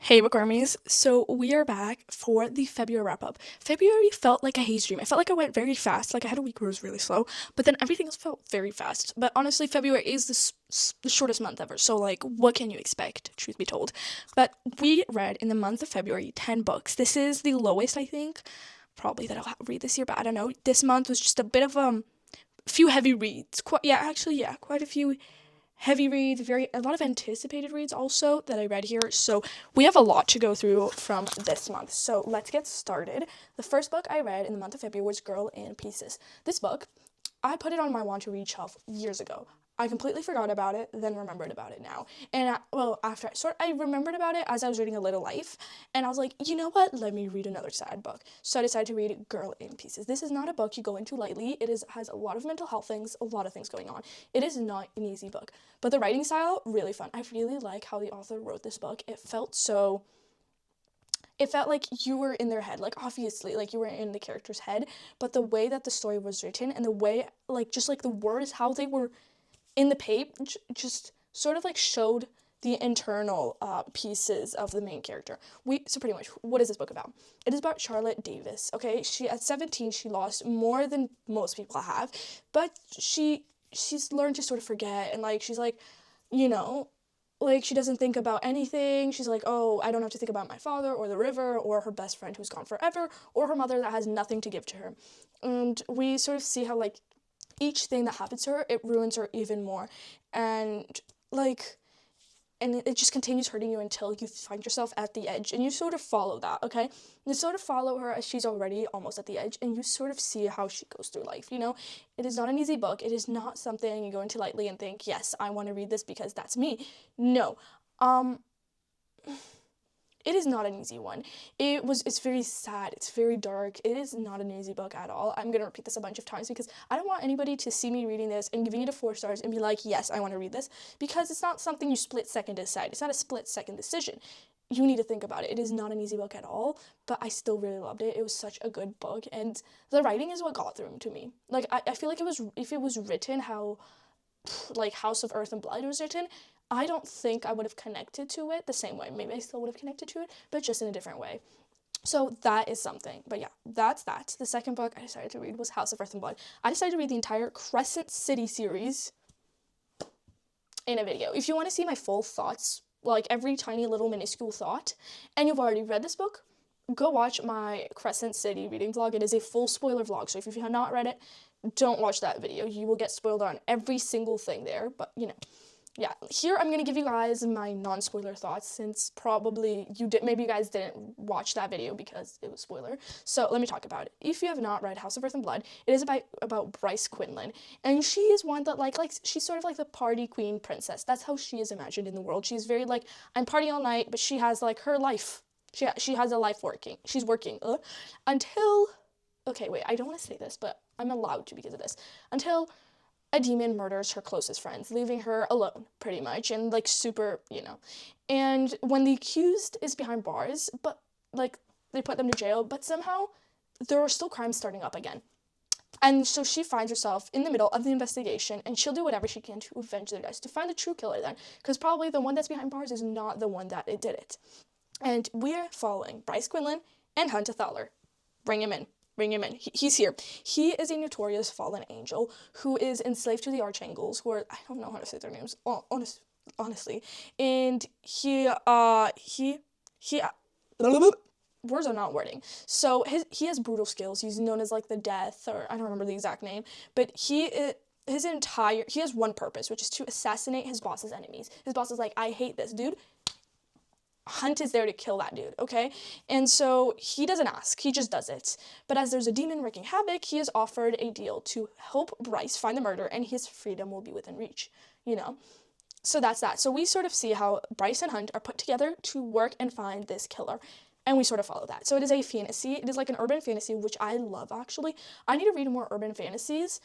Hey, McCormies. So we are back for the February wrap up. February felt like a haze dream. I felt like I went very fast. Like I had a week where it was really slow, but then everything else felt very fast. But honestly, February is the shortest month ever. So like, what can you expect? Truth be told, but we read in the month of February 10 books. This is the lowest I think probably that I'll read this year. But I don't know. This month was just a bit of few heavy reads. Quite a few heavy reads, very a lot of anticipated reads also that I read here. So we have a lot to go through from this month. So let's get started. The first book I read in the month of February was Girl in Pieces. This book, I put it on my want to read shelf years ago. I completely forgot about it, then remembered about it now. And after I remembered about it as I was reading A Little Life, and I was like, you know what? Let me read another sad book. So I decided to read Girl in Pieces. This is not a book you go into lightly. Has a lot of mental health things, a lot of things going on. It is not an easy book, but the writing style really fun. I really like how the author wrote this book. It felt like you were in their head, like obviously like you were in the character's head, but the way that the story was written and the way like the words how they were in the page just sort of like showed the internal pieces of the main character. So pretty much, what is this book about? It is about Charlotte Davis. Okay, she at 17 she lost more than most people have, but she's learned to sort of forget, and like she's like, you know, like she doesn't think about anything. She's like, oh, I don't have to think about my father or the river or her best friend who's gone forever or her mother that has nothing to give to her. And we sort of see how like each thing that happens to her, it ruins her even more. And like and it just continues hurting you until you find yourself at the edge, and you sort of follow that. Okay, you sort of follow her as she's already almost at the edge, and you sort of see how she goes through life. It is not an easy book. It is not something you go into lightly and think, yes, I want to read this because that's me. No. um it is not an easy one. It's very sad, it's very dark. It is not an easy book at all. I'm gonna repeat this a bunch of times because I don't want anybody to see me reading this and giving it a 4 stars and be like, yes, I want to read this, because it's not something you split second decide. It's not a split second decision. You need to think about it. It is not an easy book at all, but I still really loved it. It was such a good book, and the writing is what got through to me. Like I feel like it was if it was written how like House of Earth and Blood was written, I don't think I would have connected to it the same way. Maybe I still would have connected to it, but just in a different way. So that is something. But yeah, that's that. The second book I decided to read was House of Earth and Blood. I decided to read the entire Crescent City series in a video. If you want to see my full thoughts, like every tiny little minuscule thought, and you've already read this book, go watch my Crescent City reading vlog. It is a full spoiler vlog, so if you have not read it, don't watch that video. You will get spoiled on every single thing there, but yeah, here I'm gonna give you guys my non-spoiler thoughts, since probably maybe you guys didn't watch that video because it was spoiler. So let me talk about it. If you have not read House of Earth and Blood, it is about Bryce Quinlan, and she is one that like she's sort of like the party queen princess. That's how she is imagined in the world. She's very like, I'm partying all night, but she has like her life. She has a life working. She's working until, okay, wait, I don't want to say this, but I'm allowed to because of this. Until a demon murders her closest friends, leaving her alone, pretty much, and like super, And when the accused is behind bars, but like they put them to jail, but somehow there are still crimes starting up again. And so she finds herself in the middle of the investigation, and she'll do whatever she can to avenge their deaths, to find the true killer then, because probably the one that's behind bars is not the one that it did it. And we're following Bryce Quinlan and Hunter Thaler. Bring him in. Bring him in. He's here. He is a notorious fallen angel who is enslaved to the Archangels, who are, I don't know how to say their names, honestly. And he words are not wording. So he has brutal skills. He's known as like the Death, or I don't remember the exact name, but he has one purpose, which is to assassinate his boss's enemies. His boss is like, I hate this dude. Hunt is there to kill that dude, okay? And so he doesn't ask, he just does it. But as there's a demon wreaking havoc, he is offered a deal to help Bryce find the murderer, and his freedom will be within reach, So that's that. So we sort of see how Bryce and Hunt are put together to work and find this killer, and we sort of follow that. So it is a fantasy. It is like an urban fantasy, which I love, actually. I need to read more urban fantasies.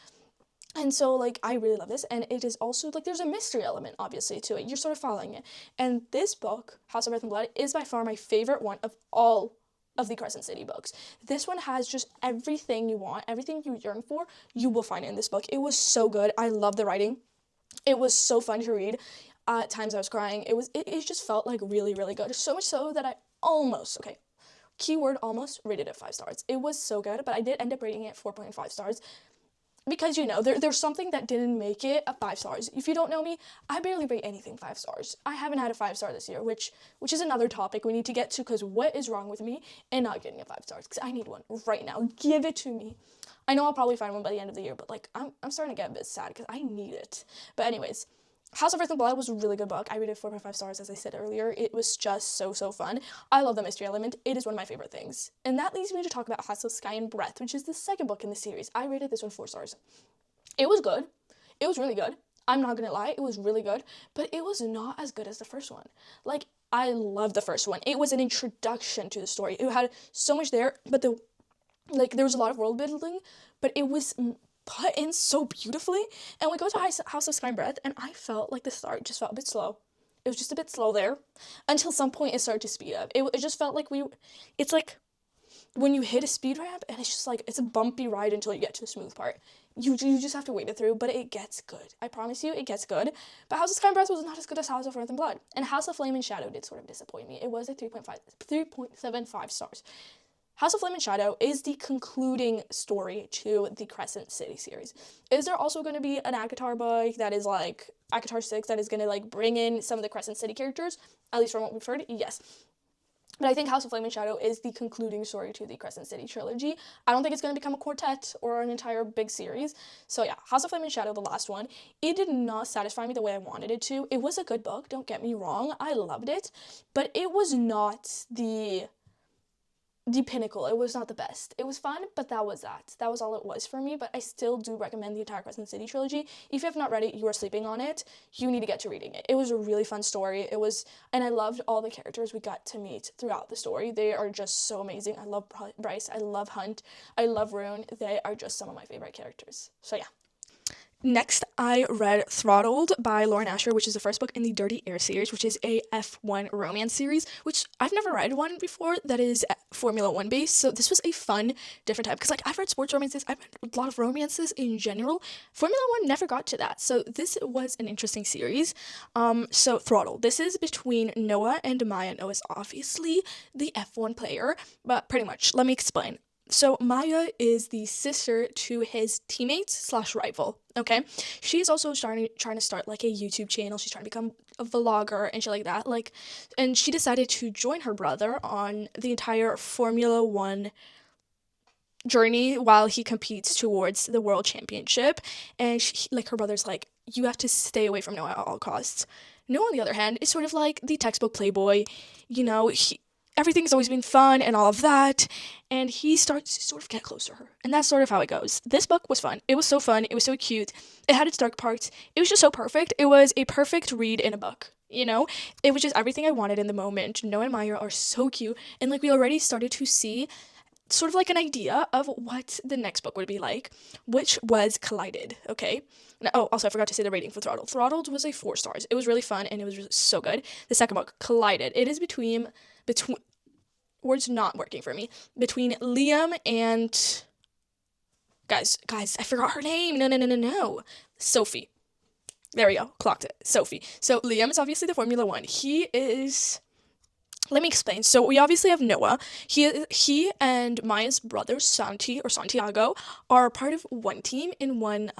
And so, like, I really love this, and it is also, like, there's a mystery element, obviously, to it. You're sort of following it. And this book, House of Earth and Blood, is by far my favorite one of all of the Crescent City books. This one has just everything you want, everything you yearn for, you will find in this book. It was so good. I love the writing. It was so fun to read. At times I was crying. It just felt like really, really good. So much so that I almost, okay, keyword almost, rated it 5 stars. It was so good, but I did end up rating it 4.5 stars because there's something that didn't make it a 5 stars. If you don't know me, I barely rate anything 5 stars. I haven't had a 5 star this year, which is another topic we need to get to, because what is wrong with me and not getting a 5 stars? Because I need one right now. Give it to me. I know I'll probably find one by the end of the year, but like I'm starting to get a bit sad because I need it. But anyways, House of Earth and Blood was a really good book. I rated 4.5 stars, as I said earlier. It was just so fun. I love the mystery element. It is one of my favorite things. And that leads me to talk about House of Sky and Breath, which is the second book in the series. I rated this one 4 stars. It was good. It was really good. I'm not gonna lie, it was really good, but it was not as good as the first one. Like, I loved the first one. It was an introduction to the story. It had so much there, but there was a lot of world building, but it was put in so beautifully. And we go to House of Sky and Breath, and I felt like the start just felt a bit slow. It was just a bit slow there, until some point it started to speed up. It just felt like it's like when you hit a speed ramp, and it's just like, it's a bumpy ride until you get to the smooth part. You just have to wait it through, but it gets good. I promise you, it gets good. But House of Sky and Breath was not as good as House of Earth and Blood. And House of Flame and Shadow did sort of disappoint me. It was a 3.75 stars. House of Flame and Shadow is the concluding story to the Crescent City series. Is there also going to be an ACOTAR book that is like ACOTAR 6 that is going to like bring in some of the Crescent City characters? At least from what we've heard, yes. But I think House of Flame and Shadow is the concluding story to the Crescent City trilogy. I don't think it's going to become a quartet or an entire big series. So yeah, House of Flame and Shadow, the last one, it did not satisfy me the way I wanted it to. It was a good book, don't get me wrong. I loved it. But it was not the pinnacle. It was not the best. It was fun, but that was that. That was all it was for me, but I still do recommend the entire Crescent City trilogy. If you have not read it, you are sleeping on it. You need to get to reading it. It was a really fun story. And I loved all the characters we got to meet throughout the story. They are just so amazing. I love Bryce. I love Hunt. I love Rune. They are just some of my favorite characters. So yeah. Next, I read Throttled by Lauren Asher, which is the first book in the Dirty Air series, which is a F1 romance series, which I've never read one before that is Formula 1 based. So this was a fun, different type. Because like I've read sports romances, I've read a lot of romances in general. Formula 1 never got to that. So this was an interesting series. So Throttled. This is between Noah and Maya. Noah's obviously the F1 player, but pretty much, let me explain. So Maya is the sister to his teammates / rival, okay? She's also trying to start like a YouTube channel. She's trying to become a vlogger and shit like that. And she decided to join her brother on the entire Formula 1 journey while he competes towards the world championship. And her brother's like, you have to stay away from Noah at all costs. Noah, on the other hand, is sort of like the textbook playboy. Everything's always been fun and all of that, and he starts to sort of get close to her, and that's sort of how it goes. This book was fun. It was so fun. It was so cute. It had its dark parts. It was just so perfect. It was a perfect read in a book, It was just everything I wanted in the moment. Noah and Maya are so cute, and we already started to see sort of like an idea of what the next book would be like, which was Collided, okay? Also, I forgot to say the rating for Throttled. Throttled was a 4 stars. It was really fun, and it was so good. The second book, Collided. It is between words not working for me, between Liam and guys, I forgot her name. No. Sophie. There we go. Clocked it. Sophie. So Liam is obviously the Formula 1. Let me explain. So we obviously have Noah. He and Maya's brother, Santiago, are part of one team in one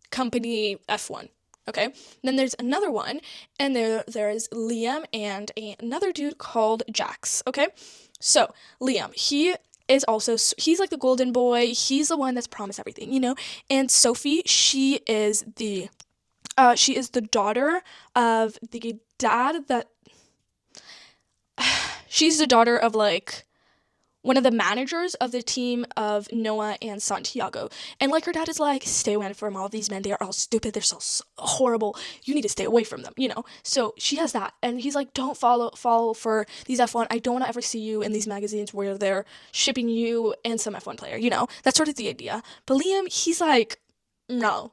company F1. Okay, then there's another one, and there is Liam and another dude called Jax. Okay, so Liam, he's like the golden boy. He's the one that's promised everything, And Sophie, she is the daughter of the dad that. She's the daughter of one of the managers of the team of Noah and Santiago. And her dad is like, stay away from all these men. They are all stupid. They're so horrible. You need to stay away from them, So she has that. And he's like, don't follow for these F1. I don't want to ever see you in these magazines where they're shipping you and some F1 player, That's sort of the idea. But Liam, he's like, no,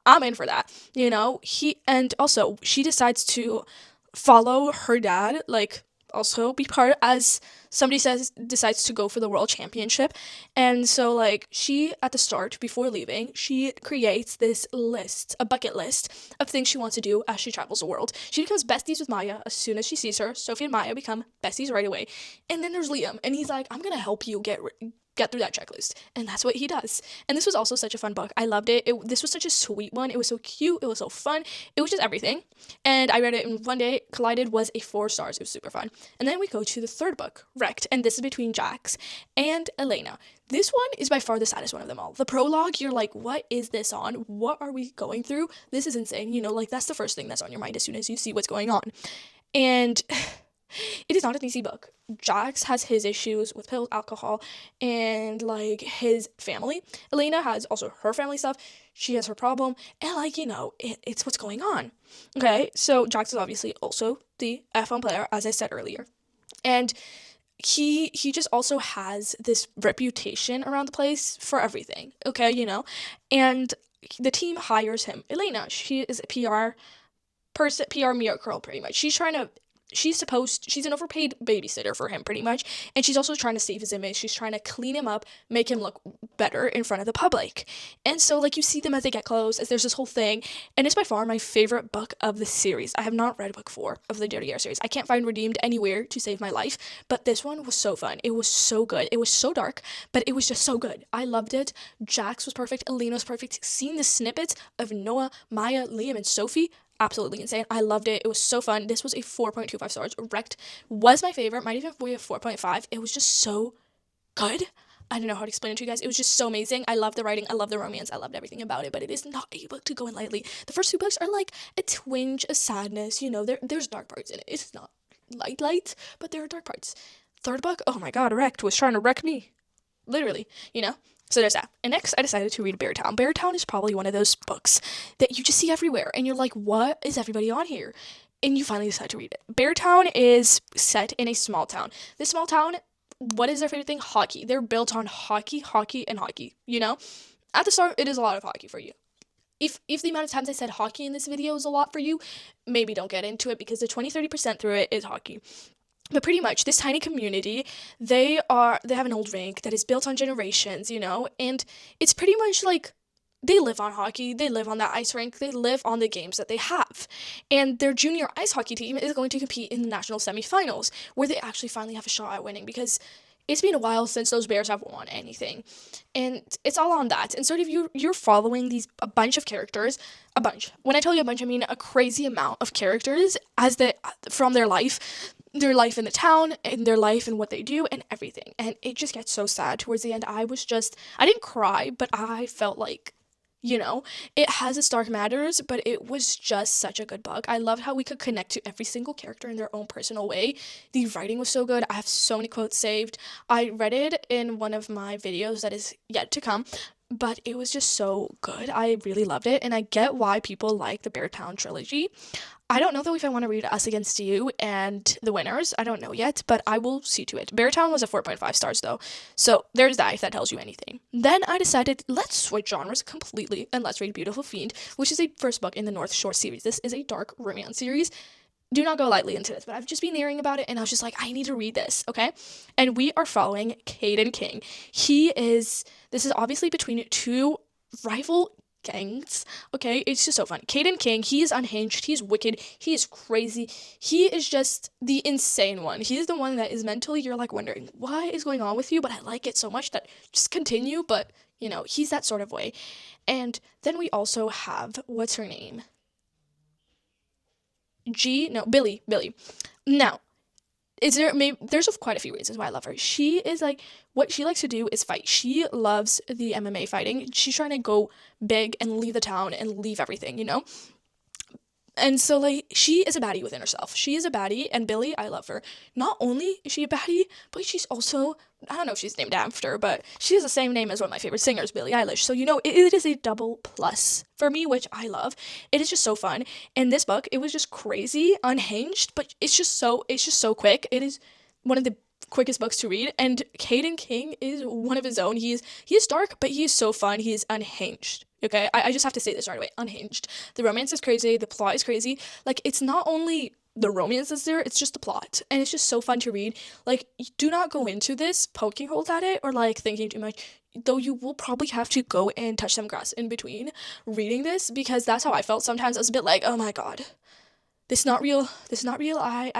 I'm in for that, and also she decides to follow her dad, also be part as somebody decides to go for the world championship. And so like she at the start before leaving, she creates this list, a bucket list of things she wants to do as she travels the world. She becomes besties with Maya as soon as she sees her. Sophie and Maya become besties right away. And then there's Liam, and he's like, I'm gonna help you get through that checklist, and that's what he does. And this was also such a fun book. I loved it. This was such a sweet one. It was so cute, it was so fun, it was just everything. And I read it in one day. Collided was a 4 stars. It was super fun. And then we go to the third book, Wrecked, and this is between Jax and Elena. This one is by far the saddest one of them all. The prologue, you're like, what is this on? What are we going through? This is insane. You know, like that's the first thing that's on your mind as soon as you see what's going on. And it is not an easy book. Jax has his issues with pills, alcohol, and like his family. Elena has also her family stuff. She has her problem, and like, you know, it's what's going on. Okay, so Jax is obviously also the F1 player, as I said earlier. And he just also has this reputation around the place for everything. Okay, you know? And the team hires him. Elena, she is a PR person, PR miracle pretty much. She's an overpaid babysitter for him pretty much, and she's also trying to save his image. She's trying to clean him up, make him look better in front of the public. And so like you see them as they get close, as there's this whole thing, and it's by far my favorite book of the series. I have not read book 4 of the Dirty Air series. I can't find Redeemed anywhere to save my life, but this one was so fun. It was so good. It was so dark, but it was just so good. I loved it. Jax was perfect. Elena was perfect. Seeing the snippets of Noah, Maya, Liam, and Sophie, absolutely insane. I loved it. It was so fun. This was a 4.25 stars. Wrecked was my favorite. Might even be a 4.5. It was just so good. I don't know how to explain it to you guys. It was just so amazing. I love the writing. I love the romance. I loved everything about it, but it is not a book to go in lightly. The first 2 books are like a twinge of sadness. You know, there's dark parts in it. It's not light, but there are dark parts. Third book, oh my god, Wrecked was trying to wreck me. Literally, you know? So there's that. And next, I decided to read Beartown. Beartown is probably one of those books that you just see everywhere, and you're like, what is everybody on here? And you finally decide to read it. Beartown is set in a small town. This small town, what is their favorite thing? Hockey. They're built on hockey, and hockey, you know? At the start, it is a lot of hockey for you. If the amount of times I said hockey in this video is a lot for you, maybe don't get into it, because the 20-30% through it is hockey. But pretty much, this tiny community, they have an old rink that is built on generations, you know, and it's pretty much like they live on hockey, they live on that ice rink, they live on the games that they have. And their junior ice hockey team is going to compete in the national semifinals, where they actually finally have a shot at winning, because it's been a while since those Bears have won anything. And it's all on that. And sort of you're following a bunch of characters, a bunch. When I tell you a bunch, I mean a crazy amount of characters from their life in the town, and their life and what they do and everything. And it just gets so sad towards the end. I didn't cry, but I felt like, you know, it has its dark matters, but it was just such a good book. I loved how we could connect to every single character in their own personal way. The writing was so good. I have so many quotes saved. I read it in one of my videos that is yet to come, but it was just so good. I really loved it, and I get why people like the Beartown trilogy. I don't know though if I want to read Us Against You and The Winners. I don't know yet, but I will see to it. Beartown was a 4.5 stars though, so there's that, if that tells you anything. Then I decided, let's switch genres completely and let's read Beautiful Fiend, which is a first book in the North Shore series. This is a dark romance series. Do not go lightly into this, but I've just been hearing about it, and I was just like, I need to read this, okay? And we are following Caden King. This is obviously between 2 rival gangs, okay? It's just so fun. Caden King, he is unhinged, he's wicked, he is crazy, he is just the insane one. He is the one that is mentally, you're like wondering, what is going on with you? But I like it so much that just continue, but, you know, he's that sort of way. And then we also have, what's her name? Billy. Now, there's quite a few reasons why I love her. She is like, what she likes to do is fight. She loves the MMA fighting. She's trying to go big and leave the town and leave everything, you know? And so, like, she is a baddie within herself. She is a baddie, and Billy, I love her. Not only is she a baddie, but she's also, I don't know if she's named after, but she has the same name as one of my favorite singers, Billie Eilish. So, you know, it is a double plus for me, which I love. It is just so fun. In this book, it was just crazy, unhinged, but it's just so quick. It is one of the quickest books to read, and Caden King is one of his own. He is dark, but he is so fun. He is unhinged. Okay, I just have to say this right away. Unhinged. The romance is crazy. The plot is crazy. Like, it's not only the romance is there, it's just the plot, and it's just so fun to read. Like, do not go into this poking holes at it or like thinking too much, though you will probably have to go and touch some grass in between reading this, because that's how I felt sometimes. I was a bit like, oh my god, this is not real, this is not real,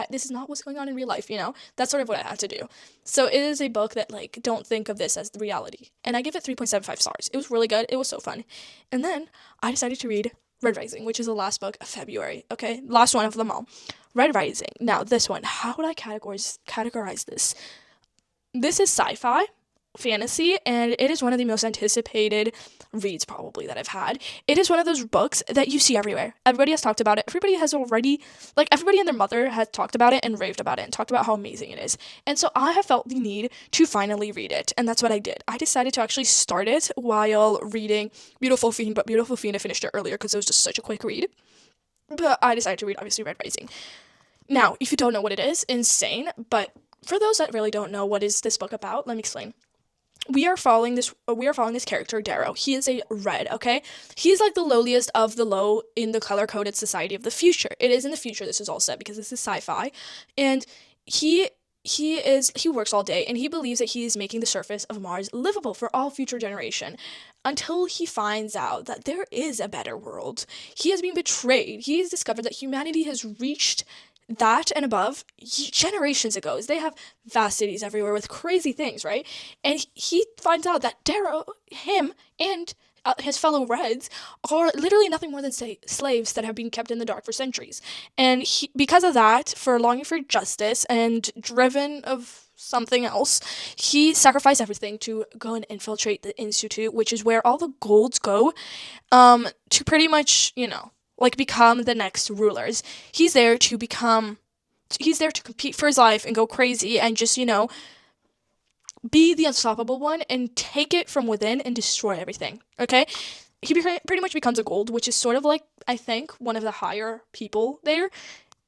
this is not what's going on in real life, you know? That's sort of what I had to do. So it is a book that, like, don't think of this as the reality. And I give it 3.75 stars. It was really good. It was so fun. And then I decided to read Red Rising, which is the last book of February, okay? Last one of them all. Red Rising. Now, this one, how would I categorize this? This is sci-fi, fantasy, and it is one of the most anticipated reads probably that I've had. It is one of those books that you see everywhere. Everybody has talked about it. Everybody has already, like, everybody and their mother has talked about it and raved about it and talked about how amazing it is. And so I have felt the need to finally read it, and that's what I did. I decided to actually start it while reading Beautiful Fiend, but Beautiful Fiend I finished it earlier because it was just such a quick read. But I decided to read, obviously, Red Rising. Now, if you don't know what it is, insane, but for those that really don't know what is this book about, let me explain. We are following this character, Darrow. He is a red, okay? He's like the lowliest of the low in the color-coded society of the future. It is in the future this is all set because this is sci-fi. And he works all day, and he believes that he is making the surface of Mars livable for all future generation, until he finds out that there is a better world. He has been betrayed. He has discovered that humanity has reached that and above generations ago. They have vast cities everywhere with crazy things, right? And he finds out that Darrow, him, and his fellow Reds are literally nothing more than slaves that have been kept in the dark for centuries. And because of that, for longing for justice and driven of something else, he sacrificed everything to go and infiltrate the Institute, which is where all the golds go, to pretty much, like, become the next rulers. He's there to compete for his life and go crazy and just, be the unstoppable one and take it from within and destroy everything, okay? He pretty much becomes a gold, which is sort of like, I think, one of the higher people there,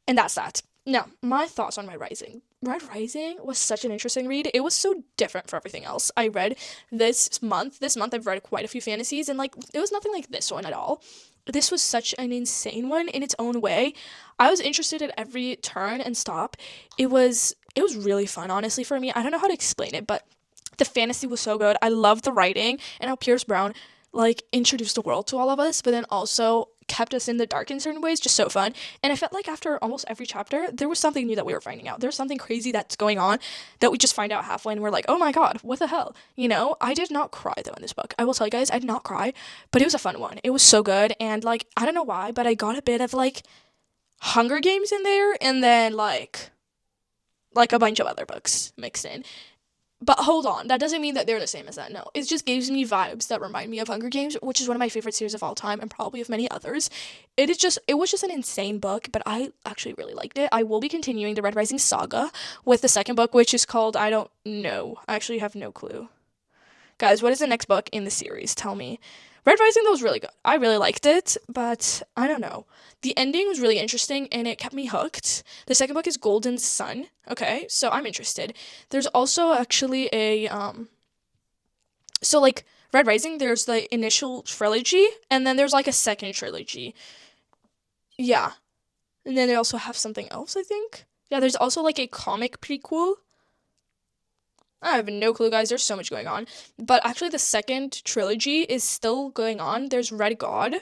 and that's that. Now, my thoughts on Red Rising. Red Rising was such an interesting read. It was so different from everything else I read this month. This month I've read quite a few fantasies, and, like, it was nothing like this one at all. This was such an insane one in its own way. I was interested at every turn and stop. It was really fun, honestly, for me. I don't know how to explain it, but the fantasy was so good. I loved the writing and how Pierce Brown, like, introduced the world to all of us, but then also kept us in the dark in certain ways. Just so fun. And I felt like after almost every chapter, there was something new that we were finding out. There's something crazy that's going on that we just find out halfway and we're like, oh my god, what the hell? I did not cry though in this book. I will tell you guys, I did not cry, but it was a fun one. It was so good, and, like, I don't know why, but I got a bit of, like, Hunger Games in there, and then like a bunch of other books mixed in. But hold on, that doesn't mean that they're the same as that. No, it just gives me vibes that remind me of Hunger Games, which is one of my favorite series of all time, and probably of many others. It was just an insane book, but I actually really liked it. I will be continuing the Red Rising saga with the second book, which is called, I don't know. I actually have no clue. Guys, what is the next book in the series? Tell me. Red Rising, though, was really good. I really liked it, but I don't know. The ending was really interesting, and it kept me hooked. The second book is Golden Sun. Okay, so I'm interested. There's also actually a, so, like, Red Rising, there's the initial trilogy, and then there's, like, a second trilogy. Yeah. And then they also have something else, I think. Yeah, there's also, like, a comic prequel. I have no clue, guys. There's so much going on. But actually, the second trilogy is still going on. There's Red God,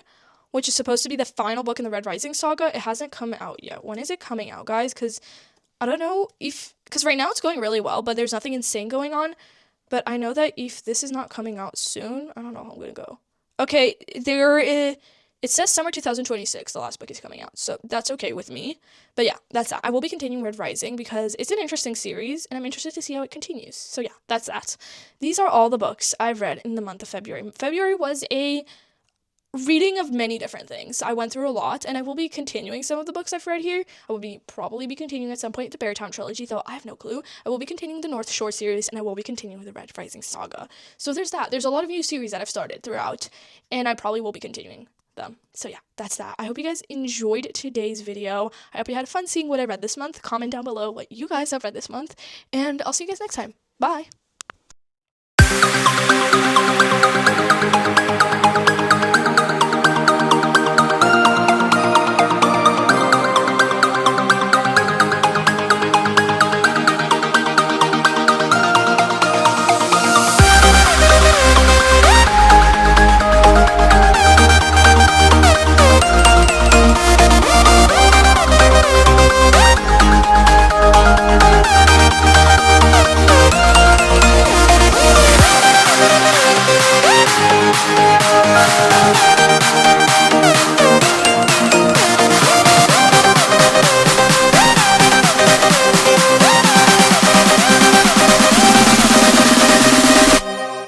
which is supposed to be the final book in the Red Rising saga. It hasn't come out yet. When is it coming out, guys? Because I don't know because right now it's going really well, but there's nothing insane going on. But I know that if this is not coming out soon, I don't know how I'm going to go. Okay, it says summer 2026, the last book is coming out, so that's okay with me. But yeah, that's that. I will be continuing Red Rising because it's an interesting series, and I'm interested to see how it continues. So yeah, that's that. These are all the books I've read in the month of February. February was a reading of many different things. I went through a lot, and I will be continuing some of the books I've read here. I will probably be continuing at some point the Beartown trilogy, though I have no clue. I will be continuing the North Shore series, and I will be continuing the Red Rising saga. So there's that. There's a lot of new series that I've started throughout, and I probably will be continuing them. So yeah, that's that. I hope you guys enjoyed today's video. I hope you had fun seeing what I read this month. Comment down below what you guys have read this month, and I'll see you guys next time. Bye!